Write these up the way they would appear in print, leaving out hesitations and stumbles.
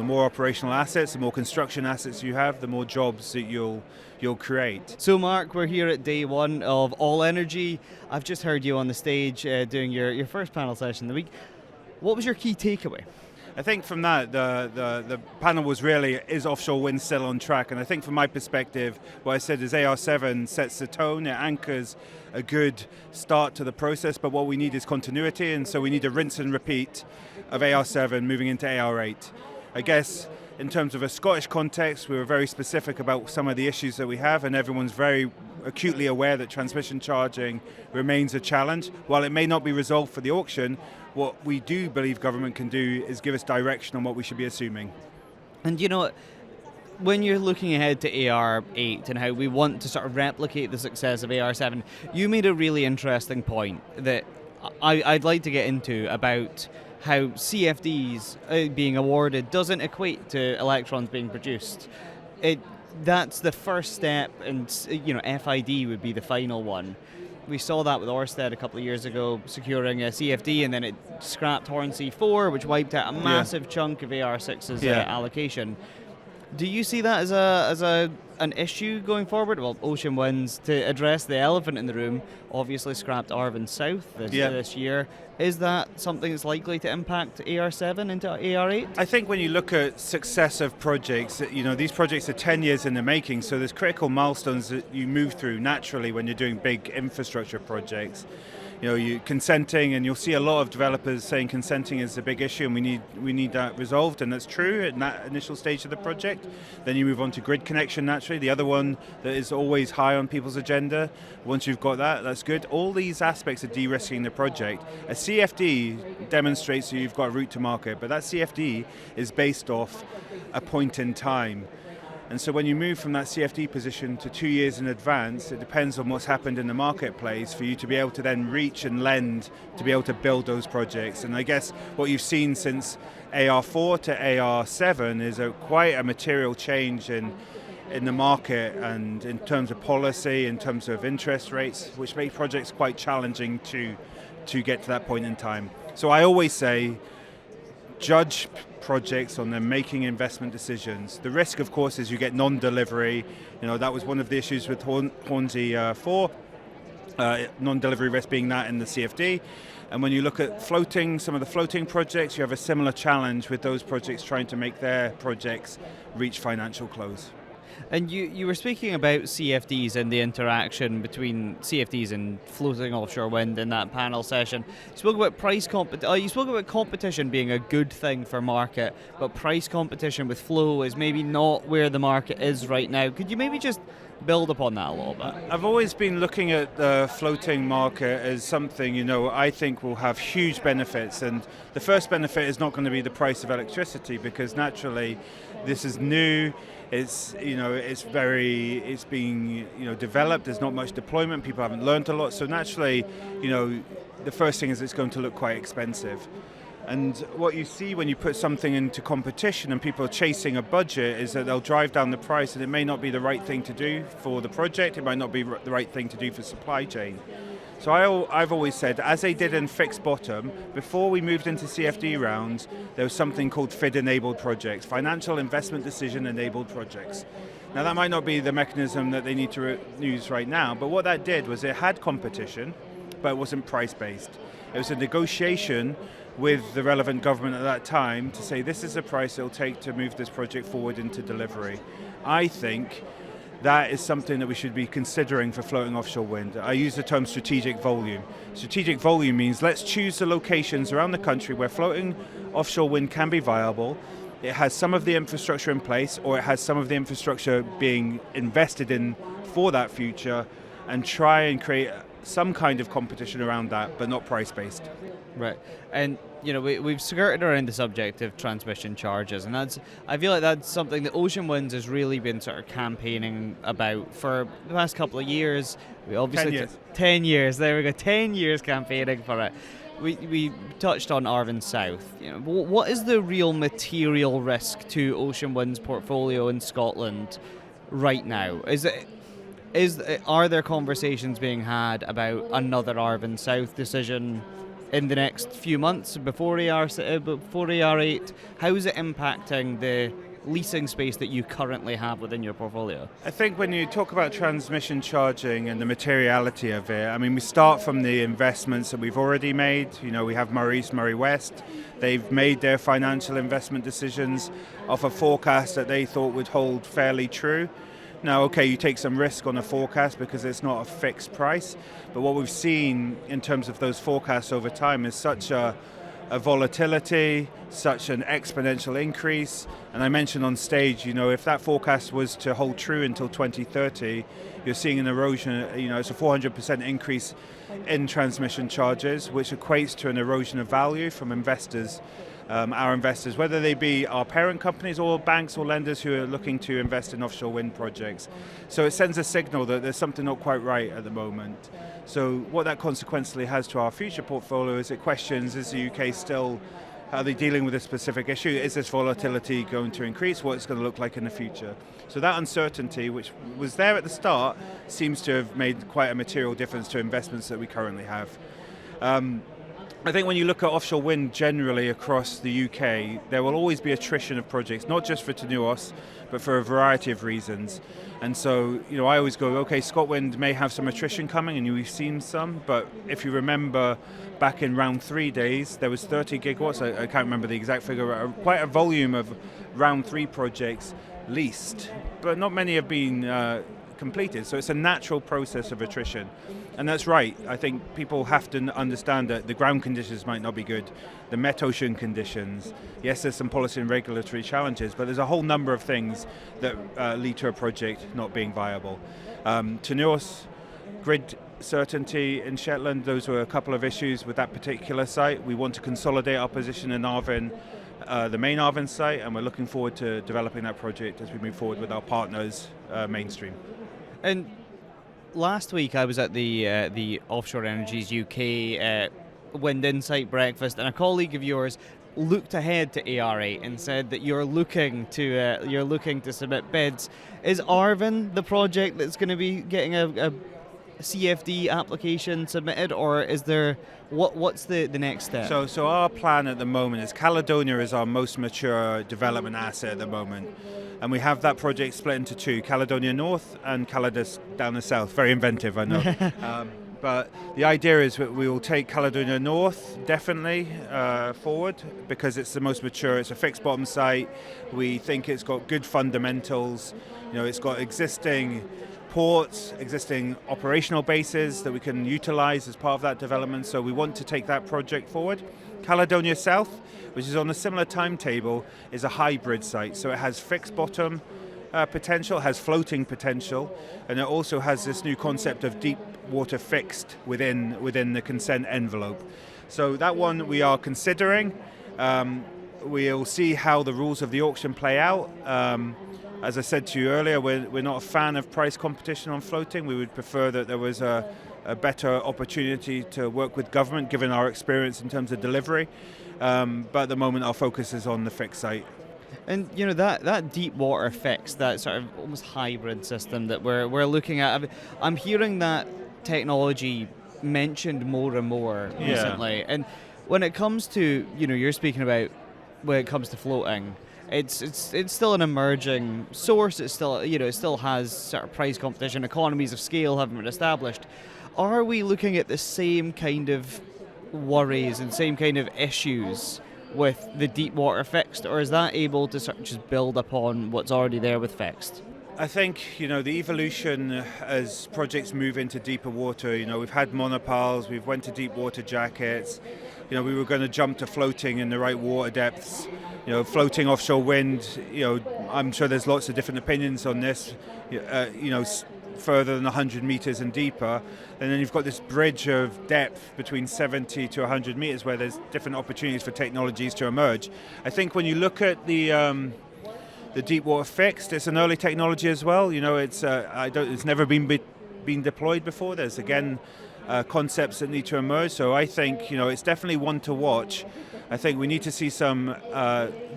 more operational assets, the more construction assets you have, the more jobs that you'll create. So Mark, we're here at day one of All Energy. I've just heard you on the stage doing your first panel session of the week. What was your key takeaway? I think from that, the panel was really, is offshore wind still on track? And I think from my perspective, what I said is AR7 sets the tone, it anchors a good start to the process, but what we need is continuity, and so we need a rinse and repeat of AR7 moving into AR8. I guess in terms of a Scottish context, we were very specific about some of the issues that we have, and everyone's very acutely aware that transmission charging remains a challenge. While it may not be resolved for the auction, what we do believe government can do is give us direction on what we should be assuming. And you know, when you're looking ahead to AR8 and how we want to sort of replicate the success of AR7, you made a really interesting point that I'd like to get into about how CFDs being awarded doesn't equate to electrons being produced. That's the first step, and FID would be the final one. We saw that with Ørsted a couple of years ago, securing a CFD, and then it scrapped Hornsea 4, which wiped out a massive chunk of AR6's allocation. Do you see that as an issue going forward? Well, Ocean Winds, to address the elephant in the room, obviously scrapped Arvin South this year. Is that something that's likely to impact AR7 into AR8? I think when you look at successive projects, these projects are 10 years in the making, so there's critical milestones that you move through naturally when you're doing big infrastructure projects. You consenting, and you'll see a lot of developers saying consenting is a big issue, and we need that resolved, and that's true at that initial stage of the project. Then you move on to grid connection naturally, the other one that is always high on people's agenda. Once you've got that, that's good. All these aspects of de-risking the project. A CFD demonstrates that you've got a route to market, but that CFD is based off a point in time. And so when you move from that CFD position to 2 years in advance, it depends on what's happened in the marketplace for you to be able to then reach and lend to be able to build those projects. And I guess what you've seen since AR4 to AR7 is quite a material change in the market, and in terms of policy, in terms of interest rates, which make projects quite challenging to get to that point in time. So I always say, judge projects on them making investment decisions. The risk, of course, is you get non-delivery. That was one of the issues with Hornsea 4, non-delivery risk being that in the CFD. And when you look at some of the floating projects, you have a similar challenge with those projects trying to make their projects reach financial close. And you were speaking about CFDs and the interaction between CFDs and floating offshore wind in that panel session. You spoke about you spoke about competition being a good thing for market, but price competition with flow is maybe not where the market is right now. Could you maybe just build upon that a little bit? I've always been looking at the floating market as something, I think will have huge benefits. And the first benefit is not going to be the price of electricity, because naturally this is new. It's being developed. There's not much deployment. People haven't learned a lot. So naturally, the first thing is it's going to look quite expensive. And what you see when you put something into competition and people are chasing a budget is that they'll drive down the price, and it may not be the right thing to do for the project. It might not be the right thing to do for supply chain. So I've always said, as they did in fixed bottom, before we moved into CFD rounds, there was something called FID-enabled projects, financial investment decision-enabled projects. Now that might not be the mechanism that they need to use right now, but what that did was it had competition, but it wasn't price-based. It was a negotiation with the relevant government at that time to say this is the price it'll take to move this project forward into delivery. I think that is something that we should be considering for floating offshore wind. I use the term strategic volume. Strategic volume means let's choose the locations around the country where floating offshore wind can be viable. It has some of the infrastructure in place, or it has some of the infrastructure being invested in for that future, and try and create some kind of competition around that, but not price-based. Right, and we've skirted around the subject of transmission charges, and I feel like that's something that Ocean Winds has really been sort of campaigning about for the past couple of years. We obviously 10 years. 10 years. There we go. 10 years campaigning for it. We touched on Arvin South. What is the real material risk to Ocean Winds' portfolio in Scotland right now? Are there conversations being had about another Arvin South decision in the next few months before AR8? How is it impacting the leasing space that you currently have within your portfolio? I think when you talk about transmission charging and the materiality of it, I mean, we start from the investments that we've already made. You know, we have Murray East, Murray West. They've made their financial investment decisions off a forecast that they thought would hold fairly true. Now, okay, you take some risk on a forecast because it's not a fixed price, but what we've seen in terms of those forecasts over time is such a volatility, such an exponential increase. And I mentioned on stage, you know, if that forecast was to hold true until 2030, you're seeing an erosion, you know, it's a 400% increase in transmission charges, which equates to an erosion of value from investors, our investors, whether they be our parent companies or banks or lenders who are looking to invest in offshore wind projects. So it sends a signal that there's something not quite right at the moment. So what that consequently has to our future portfolio is it questions, is the UK still, are they dealing with a specific issue? Is this volatility going to increase? What it's going to look like in the future? So that uncertainty, which was there at the start, seems to have made quite a material difference to investments that we currently have. I think when you look at offshore wind generally across the UK, there will always be attrition of projects, not just for Tenuos, but for a variety of reasons. And so, you know, I always go, okay, ScotWind may have some attrition coming, and we've seen some, but if you remember back in round 3 days, there was 30 gigawatts, I can't remember the exact figure, quite a volume of round 3 projects leased, but not many have been completed. So it's a natural process of attrition. And that's right. I think people have to understand that the ground conditions might not be good, the Met Ocean conditions. Yes, there's some policy and regulatory challenges, but there's a whole number of things that lead to a project not being viable. Tenuos, grid certainty in Shetland, those were a couple of issues with that particular site. We want to consolidate our position in Arvin, the main Arvin site, and we're looking forward to developing that project as we move forward with our partners mainstream. And last week I was at the Offshore Energies UK Wind Insight breakfast, and a colleague of yours looked ahead to AR8 and said that you're looking to submit bids. Is Arvin the project that's going to be getting a CFD application submitted, or is there what's the next step? So our plan at the moment is Caledonia is our most mature development asset at the moment, and we have that project split into two: Caledonia North and Caledonia down the south. Very inventive, I know. But the idea is that we will take Caledonia North definitely forward because it's the most mature. It's a fixed bottom site. We think it's got good fundamentals. You know, it's got existing ports, existing operational bases that we can utilize as part of that development. So we want to take that project forward. Caledonia South, which is on a similar timetable, is a hybrid site. So it has fixed bottom potential, has floating potential, and it also has this new concept of deep water fixed within the consent envelope. So that one we are considering. We'll see how the rules of the auction play out. As I said to you earlier, we're not a fan of price competition on floating. We would prefer that there was a better opportunity to work with government, given our experience in terms of delivery. But at the moment, our focus is on the fixed site. And you know that deep water fix, that sort of almost hybrid system that we're looking at. I'm hearing that technology mentioned more and more recently. And when it comes to, you know, you're speaking about when it comes to floating, it's still an emerging source. It's still, you know, it still has sort of price competition. Economies of scale haven't been established. Are we looking at the same kind of worries and same kind of issues with the deep water fixed, or is that able to sort of just build upon what's already there with fixed? I think, you know, the evolution as projects move into deeper water, you know, we've had monopiles, we've went to deep water jackets, you know, we were going to jump to floating in the right water depths, you know, floating offshore wind, you know, I'm sure there's lots of different opinions on this, you know, further than 100 meters and deeper, and then you've got this bridge of depth between 70 to 100 meters where there's different opportunities for technologies to emerge. I think when you look at the deep water fixed, it's an early technology as well. You know, it's never been deployed before. There's again concepts that need to emerge. So I think, you know, it's definitely one to watch. I think we need to see some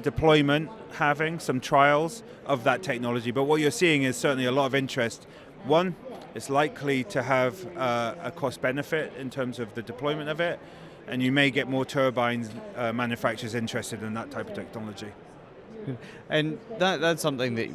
deployment, having some trials of that technology. But what you're seeing is certainly a lot of interest. One, it's likely to have a cost benefit in terms of the deployment of it. and you may get more turbines manufacturers interested in that type of technology. And that's something that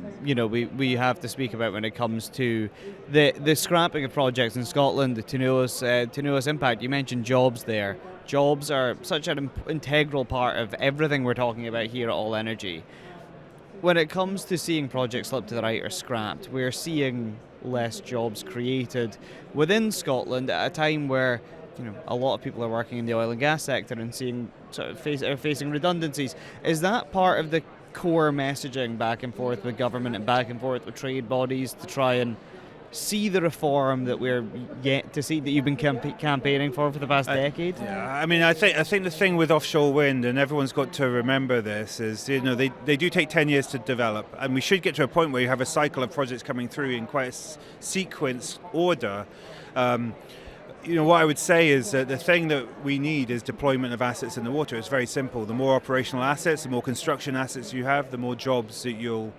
we have to speak about when it comes to the scrapping of projects in Scotland, the Tenuous impact. You mentioned jobs there. Jobs are such an integral part of everything we're talking about here at All Energy. When it comes to seeing projects slip to the right or scrapped, we're seeing less jobs created within Scotland at a time where a lot of people are working in the oil and gas sector and seeing are facing redundancies. Is that part of the core messaging back and forth with government and back and forth with trade bodies to try and see the reform that we're yet to see, that you've been campaigning for the past decade? Yeah, I mean, I think the thing with offshore wind, and everyone's got to remember this, is they do take 10 years to develop, and we should get to a point where you have a cycle of projects coming through in quite a sequence order. What I would say is that the thing that we need is deployment of assets in the water. It's very simple. The more operational assets, the more construction assets you have, the more jobs that you'll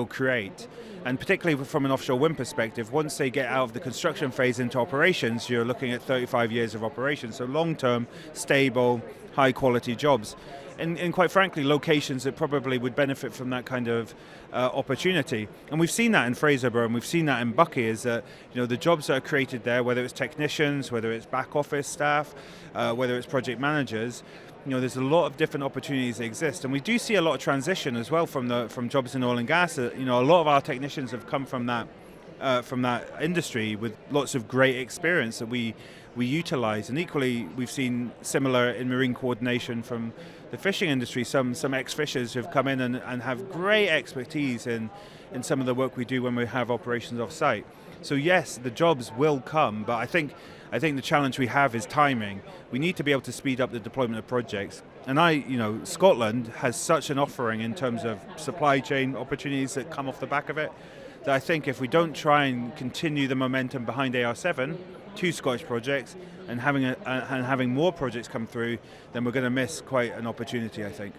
create. And particularly from an offshore wind perspective, once they get out of the construction phase into operations, you're looking at 35 years of operations. So long-term, stable, high-quality jobs. And quite frankly, locations that probably would benefit from that kind of opportunity. And we've seen that in Fraserburgh, and we've seen that in Buckie, is that the jobs that are created there, whether it's technicians, whether it's back office staff, whether it's project managers, there's a lot of different opportunities that exist. And we do see a lot of transition as well from jobs in oil and gas. A lot of our technicians have come from that industry with lots of great experience that we utilize. And equally, we've seen similar in marine coordination from the fishing industry. Some ex-fishers who've come in and have great expertise in some of the work we do when we have operations off-site. So yes, the jobs will come, but I think the challenge we have is timing. We need to be able to speed up the deployment of projects. And Scotland has such an offering in terms of supply chain opportunities that come off the back of it, that I think if we don't try and continue the momentum behind AR7, 2 Scottish projects, and having more projects come through, then we're going to miss quite an opportunity, I think.